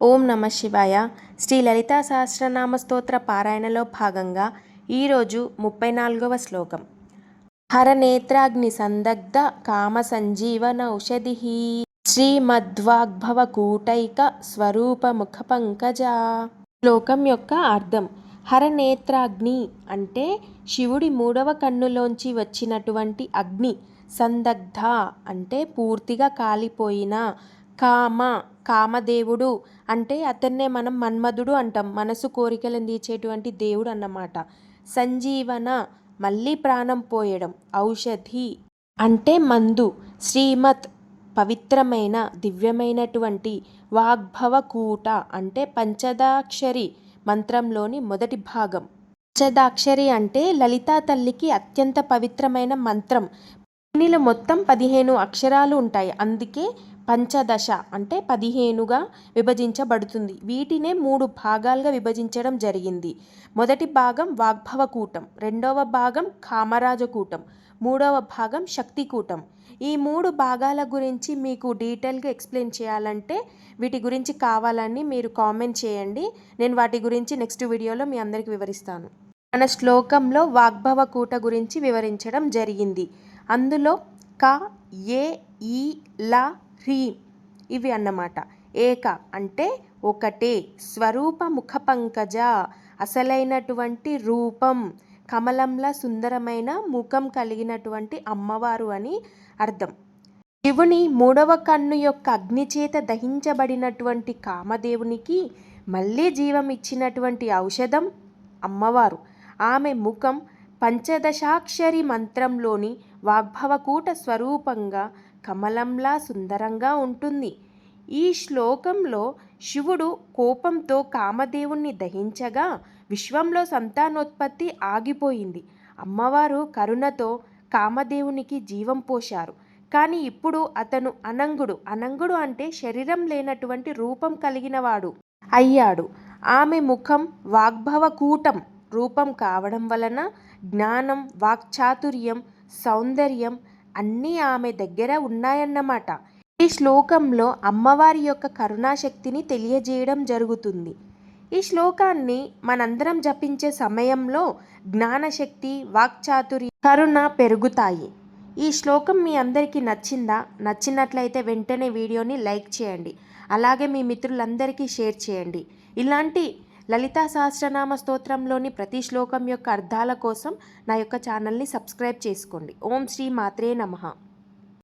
ఓం నమ శివాయ. శ్రీ లలితా సహస్రనామ స్తోత్ర పారాయణలో భాగంగా ఈరోజు 34వ శ్లోకం. హరనేత్రాగ్ని సందగ్ధ కామ సంజీవనౌషధి శ్రీమద్వాగ్భవకూటైక స్వరూప ముఖ పంకజ. శ్లోకం యొక్క అర్థం: హరనేత్రాగ్ని అంటే శివుడి మూడవ కన్నులోంచి వచ్చినటువంటి అగ్ని. సందగ్ధ అంటే పూర్తిగా కాలిపోయిన. కామదేవుడు అంటే అతన్నే మనం మన్మధుడు అంటాం. మనసు కోరికలను తీర్చేటువంటి దేవుడు అన్నమాట. సంజీవన మళ్ళీ ప్రాణం పోయడం. ఔషధి అంటే మందు. శ్రీమత్ పవిత్రమైన దివ్యమైనటువంటి. వాగ్భవకూట అంటే పంచదాక్షరి మంత్రంలోని మొదటి భాగం. పంచదాక్షరి అంటే లలితా తల్లికి అత్యంత పవిత్రమైన మంత్రం. దీనిలో మొత్తం 15 అక్షరాలు ఉంటాయి. అందుకే పంచదశ అంటే 15గా విభజించబడుతుంది. వీటినే 3 భాగాలుగా విభజించడం జరిగింది. మొదటి భాగం వాగ్భవకూటం, రెండవ భాగం కామరాజకూటం, మూడవ భాగం శక్తికూటం. ఈ 3 భాగాల గురించి మీకు డీటెయిల్గా ఎక్స్ప్లెయిన్ చేయాలంటే వీటి గురించి కావాలని మీరు కామెంట్ చేయండి. నేను వాటి గురించి నెక్స్ట్ వీడియోలో మీ అందరికీ వివరిస్తాను. మన శ్లోకంలో వాగ్భవకూట గురించి వివరించడం జరిగింది. అందులో క, ఏ, ఈ, ల, హ్రీం ఇవి అన్నమాట. ఏక అంటే ఒకటే. స్వరూప ముఖ పంకజ అసలైనటువంటి రూపం. కమలంలా సుందరమైన ముఖం కలిగినటువంటి అమ్మవారు అని అర్థం. శివుని మూడవ కన్ను యొక్క అగ్నిచేత దహించబడినటువంటి కామదేవునికి మళ్ళీ జీవం ఇచ్చినటువంటి ఔషధం అమ్మవారు. ఆమె ముఖం పంచదశాక్షరి మంత్రంలోని వాగ్భవకూట స్వరూపంగా కమలంలా సుందరంగా ఉంటుంది. ఈ శ్లోకంలో శివుడు కోపంతో కామదేవుణ్ణి దహించగా విశ్వంలో సంతానోత్పత్తి ఆగిపోయింది. అమ్మవారు కరుణతో కామదేవునికి జీవం పోశారు. కానీ ఇప్పుడు అతను అనంగుడు అంటే శరీరం లేనటువంటి రూపం కలిగినవాడు అయ్యాడు. ఆమె ముఖం వాగ్భవకూటం రూపం కావడం వలన జ్ఞానం, వాక్చాతుర్యం, సౌందర్యం అన్నీ ఆమె దగ్గర ఉన్నాయన్నమాట. ఈ శ్లోకంలో అమ్మవారి యొక్క కరుణాశక్తిని తెలియజేయడం జరుగుతుంది. ఈ శ్లోకాన్ని మనందరం జపించే సమయంలో జ్ఞానశక్తి, వాక్చాతుర్యం, కరుణ పెరుగుతాయి. ఈ శ్లోకం మీ అందరికీ నచ్చిందా? నచ్చినట్లయితే వెంటనే వీడియోని లైక్ చేయండి. అలాగే మీ మిత్రులందరికీ షేర్ చేయండి. ఇలాంటి లలితా సహస్రనామ స్తోత్రంలోని ప్రతి శ్లోకం యొక్క అర్థాల కోసం నా యొక్క ఛానల్ని సబ్స్క్రైబ్ చేసుకోండి. ఓం శ్రీ మాత్రే నమః.